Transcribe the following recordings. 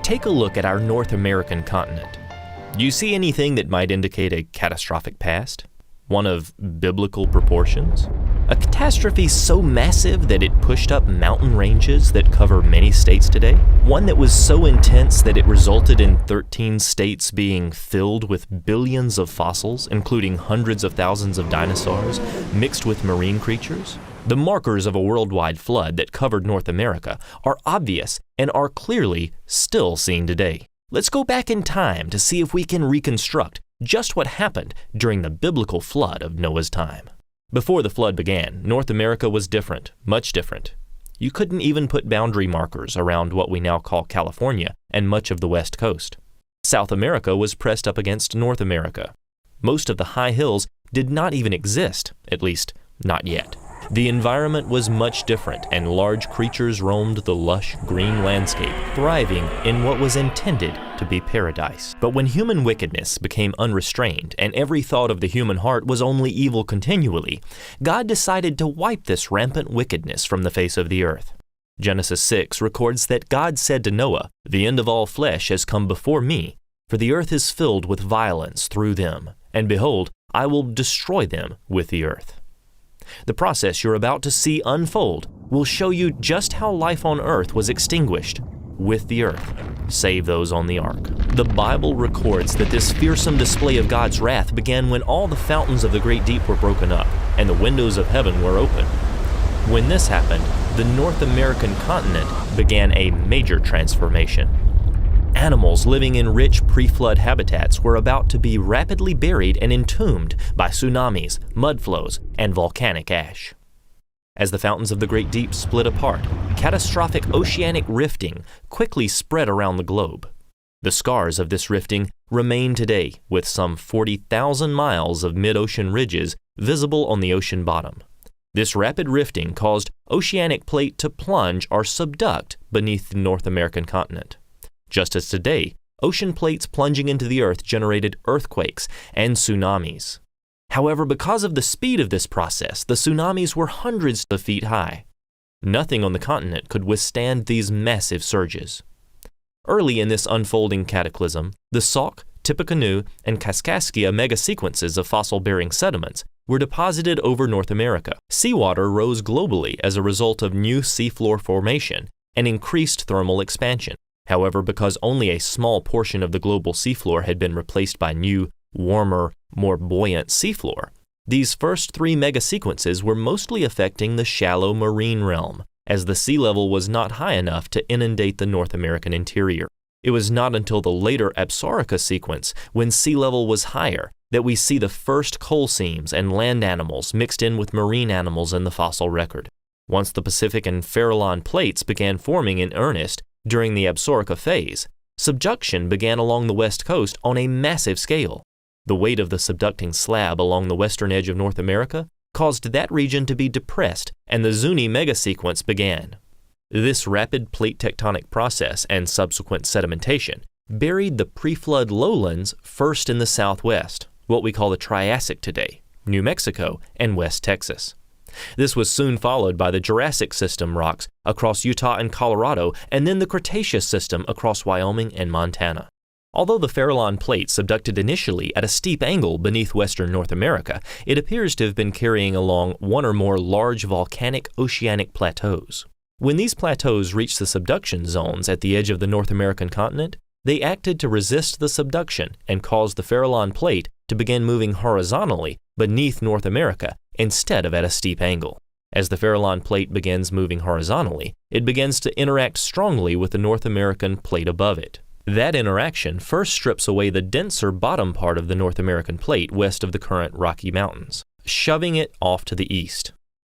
Take a look at our North American continent. Do you see anything that might indicate a catastrophic past? One of biblical proportions? A catastrophe so massive that it pushed up mountain ranges that cover many states today? One that was so intense that it resulted in 13 states being filled with billions of fossils, including hundreds of thousands of dinosaurs, mixed with marine creatures? The markers of a worldwide flood that covered North America are obvious and are clearly still seen today. Let's go back in time to see if we can reconstruct just what happened during the biblical flood of Noah's time. Before the flood began, North America was different, much different. You couldn't even put boundary markers around what we now call California and much of the West Coast. South America was pressed up against North America. Most of the high hills did not even exist, at least not yet. The environment was much different, and large creatures roamed the lush green landscape, thriving in what was intended to be paradise. But when human wickedness became unrestrained and every thought of the human heart was only evil continually, God decided to wipe this rampant wickedness from the face of the earth. Genesis 6 records that God said to Noah, "The end of all flesh has come before me, for the earth is filled with violence through them, and behold, I will destroy them with the earth." The process you're about to see unfold will show you just how life on earth was extinguished with the earth, save those on the ark. The Bible records that this fearsome display of God's wrath began when all the fountains of the great deep were broken up and the windows of heaven were open. When this happened, the North American continent began a major transformation. Animals living in rich pre-flood habitats were about to be rapidly buried and entombed by tsunamis, mud flows, and volcanic ash. As the fountains of the Great Deep split apart, catastrophic oceanic rifting quickly spread around the globe. The scars of this rifting remain today, with some 40,000 miles of mid-ocean ridges visible on the ocean bottom. This rapid rifting caused oceanic plate to plunge or subduct beneath the North American continent. Just as today, ocean plates plunging into the earth generated earthquakes and tsunamis. However, because of the speed of this process, the tsunamis were hundreds of feet high. Nothing on the continent could withstand these massive surges. Early in this unfolding cataclysm, the Sauk, Tippecanoe, and Kaskaskia megasequences of fossil-bearing sediments were deposited over North America. Seawater rose globally as a result of new seafloor formation and increased thermal expansion. However, because only a small portion of the global seafloor had been replaced by new, warmer, more buoyant seafloor, these first three megasequences were mostly affecting the shallow marine realm, as the sea level was not high enough to inundate the North American interior. It was not until the later Absaroka sequence, when sea level was higher, that we see the first coal seams and land animals mixed in with marine animals in the fossil record. Once the Pacific and Farallon plates began forming in earnest, during the Absaroka phase, subduction began along the west coast on a massive scale. The weight of the subducting slab along the western edge of North America caused that region to be depressed, and the Zuni megasequence began. This rapid plate tectonic process and subsequent sedimentation buried the pre-flood lowlands first in the southwest, what we call the Triassic today, New Mexico and West Texas. This was soon followed by the Jurassic system rocks across Utah and Colorado, and then the Cretaceous system across Wyoming and Montana. Although the Farallon plate subducted initially at a steep angle beneath western North America, it appears to have been carrying along one or more large volcanic oceanic plateaus. When these plateaus reached the subduction zones at the edge of the North American continent, they acted to resist the subduction and caused the Farallon plate to begin moving horizontally beneath North America instead of at a steep angle. As the Farallon plate begins moving horizontally, it begins to interact strongly with the North American plate above it. That interaction first strips away the denser bottom part of the North American plate west of the current Rocky Mountains, shoving it off to the east.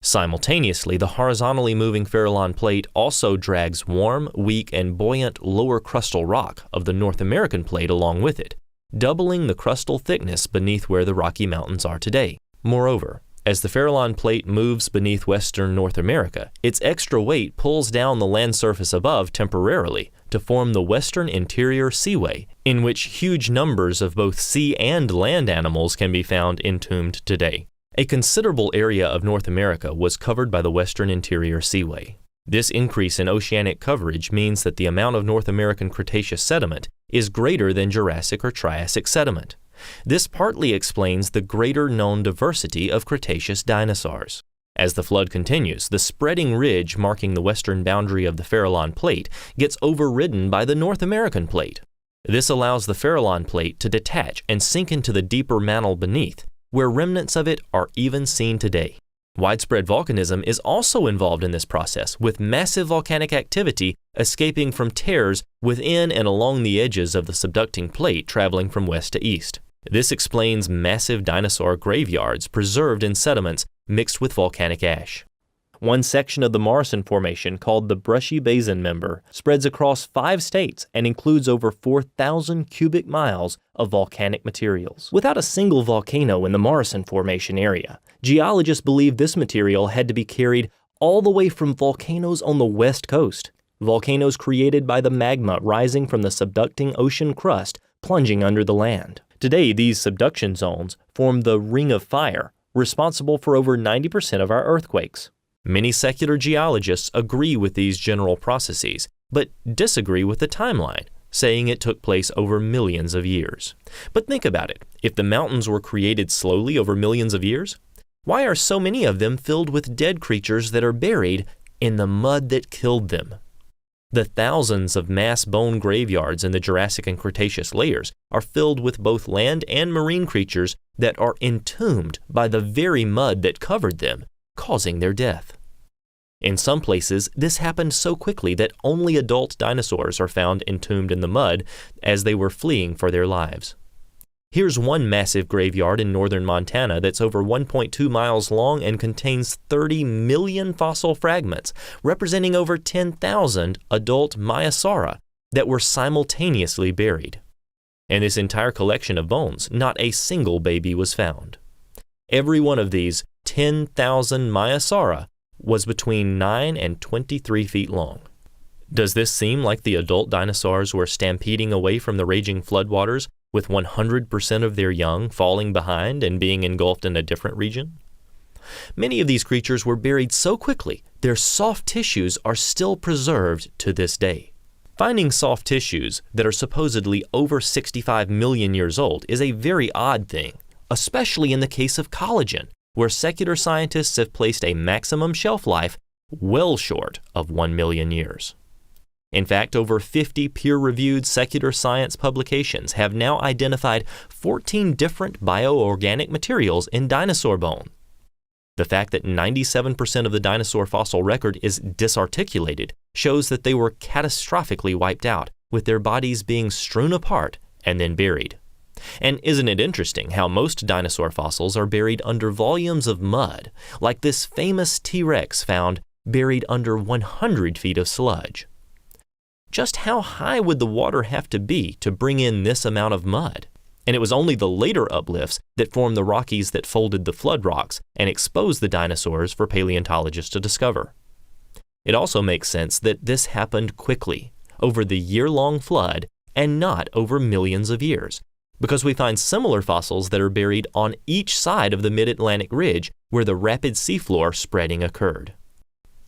Simultaneously, the horizontally moving Farallon plate also drags warm, weak, and buoyant lower crustal rock of the North American plate along with it, doubling the crustal thickness beneath where the Rocky Mountains are today. Moreover, as the Farallon plate moves beneath western North America, its extra weight pulls down the land surface above temporarily to form the western interior seaway, in which huge numbers of both sea and land animals can be found entombed today. A considerable area of North America was covered by the western interior seaway. This increase in oceanic coverage means that the amount of North American Cretaceous sediment is greater than Jurassic or Triassic sediment. This partly explains the greater known diversity of Cretaceous dinosaurs. As the flood continues, the spreading ridge marking the western boundary of the Farallon Plate gets overridden by the North American Plate. This allows the Farallon Plate to detach and sink into the deeper mantle beneath, where remnants of it are even seen today. Widespread volcanism is also involved in this process, with massive volcanic activity escaping from tears within and along the edges of the subducting plate traveling from west to east. This explains massive dinosaur graveyards preserved in sediments mixed with volcanic ash. One section of the Morrison Formation, called the Brushy Basin Member, spreads across 5 states and includes over 4,000 cubic miles of volcanic materials. Without a single volcano in the Morrison Formation area, geologists believe this material had to be carried all the way from volcanoes on the west coast, volcanoes created by the magma rising from the subducting ocean crust plunging under the land. Today, these subduction zones form the Ring of Fire, responsible for over 90% of our earthquakes. Many secular geologists agree with these general processes, but disagree with the timeline, saying it took place over millions of years. But think about it. If the mountains were created slowly over millions of years, why are so many of them filled with dead creatures that are buried in the mud that killed them? The thousands of mass bone graveyards in the Jurassic and Cretaceous layers are filled with both land and marine creatures that are entombed by the very mud that covered them, causing their death. In some places, this happened so quickly that only adult dinosaurs are found entombed in the mud as they were fleeing for their lives. Here's one massive graveyard in northern Montana that's over 1.2 miles long and contains 30 million fossil fragments, representing over 10,000 adult Maiasaura that were simultaneously buried. In this entire collection of bones, not a single baby was found. Every one of these 10,000 Maiasaura was between 9 and 23 feet long. Does this seem like the adult dinosaurs were stampeding away from the raging floodwaters, with 100% of their young falling behind and being engulfed in a different region? Many of these creatures were buried so quickly, their soft tissues are still preserved to this day. Finding soft tissues that are supposedly over 65 million years old is a very odd thing, especially in the case of collagen, where secular scientists have placed a maximum shelf life well short of 1 million years. In fact, over 50 peer-reviewed secular science publications have now identified 14 different bioorganic materials in dinosaur bone. The fact that 97% of the dinosaur fossil record is disarticulated shows that they were catastrophically wiped out, with their bodies being strewn apart and then buried. And isn't it interesting how most dinosaur fossils are buried under volumes of mud, like this famous T-Rex found buried under 100 feet of sludge? Just how high would the water have to be to bring in this amount of mud? And it was only the later uplifts that formed the Rockies that folded the flood rocks and exposed the dinosaurs for paleontologists to discover. It also makes sense that this happened quickly, over the year-long flood, and not over millions of years, because we find similar fossils that are buried on each side of the mid-Atlantic ridge where the rapid seafloor spreading occurred.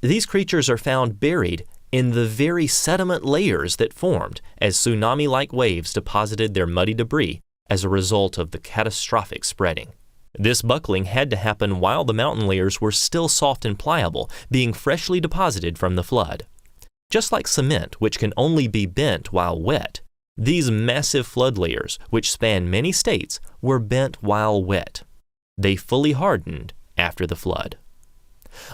These creatures are found buried in the very sediment layers that formed as tsunami-like waves deposited their muddy debris as a result of the catastrophic spreading. This buckling had to happen while the mountain layers were still soft and pliable, being freshly deposited from the flood. Just like cement, which can only be bent while wet, these massive flood layers, which span many states, were bent while wet. They fully hardened after the flood.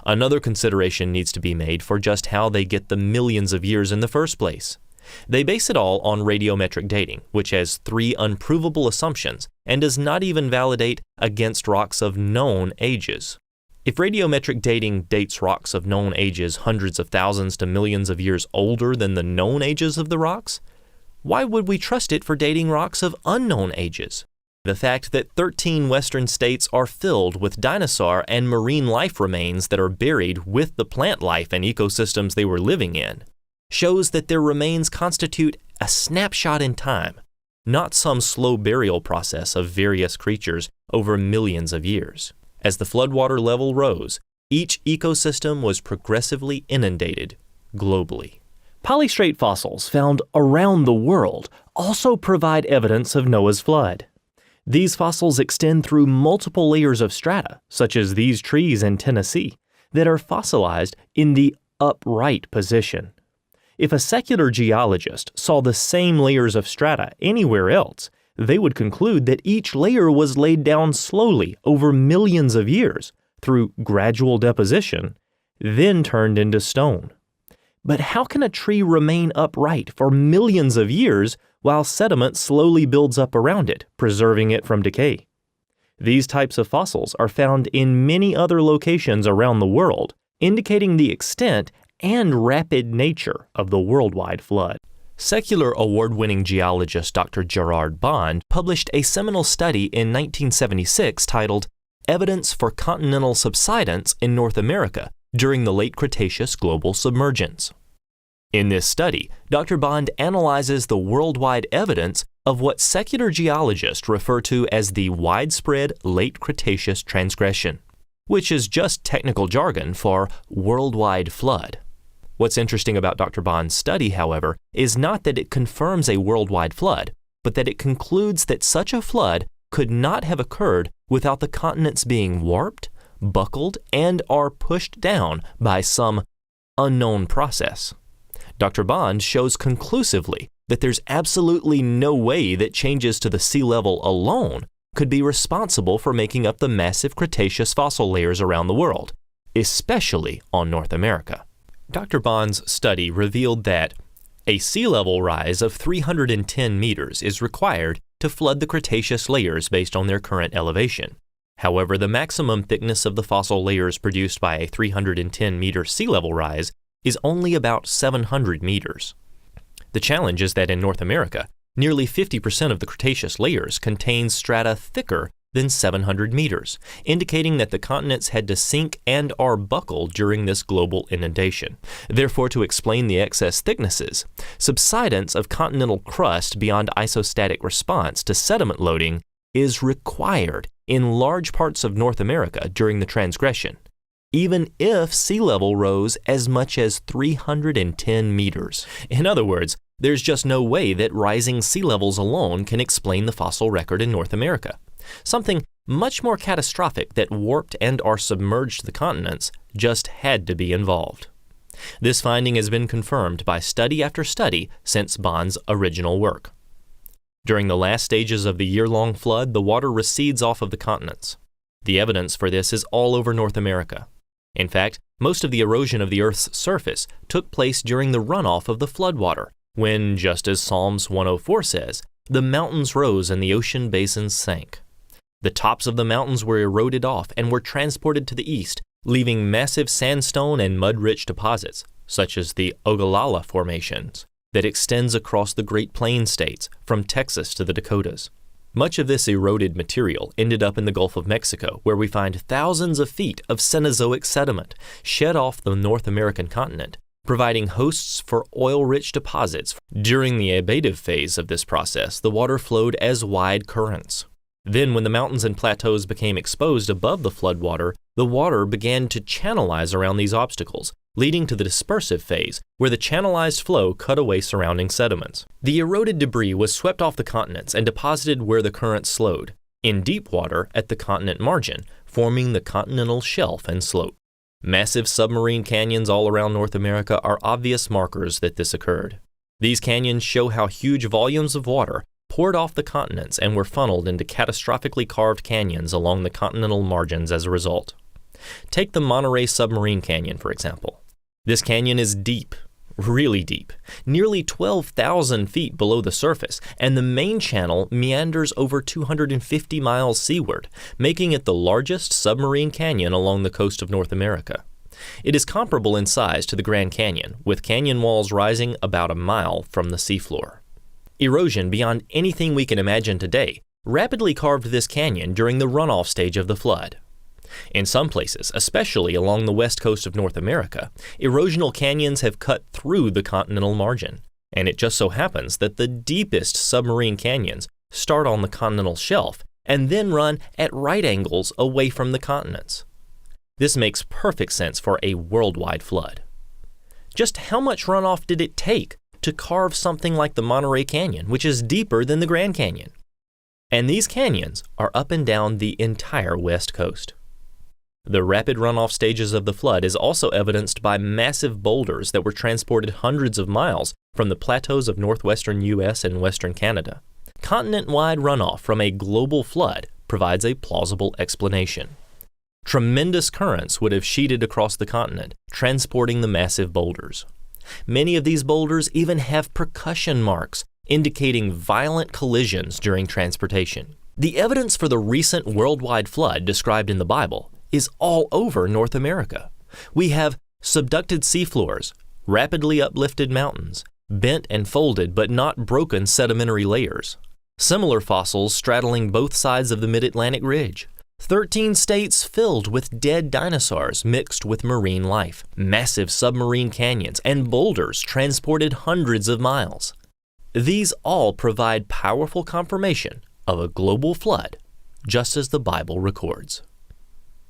Another consideration needs to be made for just how they get the millions of years in the first place. They base it all on radiometric dating, which has 3 unprovable assumptions and does not even validate against rocks of known ages. If radiometric dating dates rocks of known ages hundreds of thousands to millions of years older than the known ages of the rocks, why would we trust it for dating rocks of unknown ages? The fact that 13 western states are filled with dinosaur and marine life remains that are buried with the plant life and ecosystems they were living in shows that their remains constitute a snapshot in time, not some slow burial process of various creatures over millions of years. As the floodwater level rose, each ecosystem was progressively inundated globally. Polystrate fossils found around the world also provide evidence of Noah's flood. These fossils extend through multiple layers of strata, such as these trees in Tennessee, that are fossilized in the upright position. If a secular geologist saw the same layers of strata anywhere else, they would conclude that each layer was laid down slowly over millions of years through gradual deposition, then turned into stone. But how can a tree remain upright for millions of years while sediment slowly builds up around it, preserving it from decay? These types of fossils are found in many other locations around the world, indicating the extent and rapid nature of the worldwide flood. Secular award-winning geologist Dr. Gerard Bond published a seminal study in 1976 titled Evidence for Continental Subsidence in North America During the Late Cretaceous Global Submergence. In this study, Dr. Bond analyzes the worldwide evidence of what secular geologists refer to as the widespread late Cretaceous transgression, which is just technical jargon for worldwide flood. What's interesting about Dr. Bond's study, however, is not that it confirms a worldwide flood, but that it concludes that such a flood could not have occurred without the continents being warped, buckled, and or pushed down by some unknown process. Dr. Bond shows conclusively that there's absolutely no way that changes to the sea level alone could be responsible for making up the massive Cretaceous fossil layers around the world, especially on North America. Dr. Bond's study revealed that a sea level rise of 310 meters is required to flood the Cretaceous layers based on their current elevation. However, the maximum thickness of the fossil layers produced by a 310-meter sea level rise is only about 700 meters. The challenge is that in North America, nearly 50% of the Cretaceous layers contains strata thicker than 700 meters, indicating that the continents had to sink and or buckle during this global inundation. Therefore, to explain the excess thicknesses, subsidence of continental crust beyond isostatic response to sediment loading is required in large parts of North America during the transgression, even if sea level rose as much as 310 meters. In other words, there's just no way that rising sea levels alone can explain the fossil record in North America. Something much more catastrophic that warped and or submerged the continents just had to be involved. This finding has been confirmed by study after study since Bond's original work. During the last stages of the year-long flood, the water recedes off of the continents. The evidence for this is all over North America. In fact, most of the erosion of the Earth's surface took place during the runoff of the floodwater, when, just as Psalms 104 says, the mountains rose and the ocean basins sank. The tops of the mountains were eroded off and were transported to the east, leaving massive sandstone and mud-rich deposits, such as the Ogallala formations, that extends across the Great Plains states from Texas to the Dakotas. Much of this eroded material ended up in the Gulf of Mexico, where we find thousands of feet of Cenozoic sediment shed off the North American continent, providing hosts for oil-rich deposits. During the abative phase of this process, the water flowed as wide currents. Then, when the mountains and plateaus became exposed above the floodwater, the water began to channelize around these obstacles, leading to the dispersive phase, where the channelized flow cut away surrounding sediments. The eroded debris was swept off the continents and deposited where the currents slowed, in deep water at the continent margin, forming the continental shelf and slope. Massive submarine canyons all around North America are obvious markers that this occurred. These canyons show how huge volumes of water poured off the continents and were funneled into catastrophically carved canyons along the continental margins as a result. Take the Monterey Submarine Canyon, for example. This canyon is deep, really deep, nearly 12,000 feet below the surface, and the main channel meanders over 250 miles seaward, making it the largest submarine canyon along the coast of North America. It is comparable in size to the Grand Canyon, with canyon walls rising about a mile from the seafloor. Erosion beyond anything we can imagine today rapidly carved this canyon during the runoff stage of the flood. In some places, especially along the west coast of North America, erosional canyons have cut through the continental margin, and it just so happens that the deepest submarine canyons start on the continental shelf and then run at right angles away from the continents. This makes perfect sense for a worldwide flood. Just how much runoff did it take to carve something like the Monterey Canyon, which is deeper than the Grand Canyon? And these canyons are up and down the entire West Coast. The rapid runoff stages of the flood is also evidenced by massive boulders that were transported hundreds of miles from the plateaus of northwestern U.S. and western Canada. Continent-wide runoff from a global flood provides a plausible explanation. Tremendous currents would have sheeted across the continent, transporting the massive boulders. Many of these boulders even have percussion marks, indicating violent collisions during transportation. The evidence for the recent worldwide flood described in the Bible is all over North America. We have subducted seafloors, rapidly uplifted mountains, bent and folded but not broken sedimentary layers, similar fossils straddling both sides of the mid-Atlantic ridge, 13 states filled with dead dinosaurs mixed with marine life, massive submarine canyons, and boulders transported hundreds of miles. These all provide powerful confirmation of a global flood, just as the Bible records.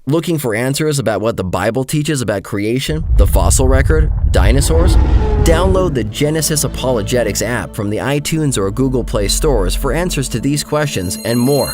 Looking for answers about what the Bible teaches about creation, the fossil record, dinosaurs? Download the Genesis Apologetics app from the iTunes or Google Play stores for answers to these questions and more.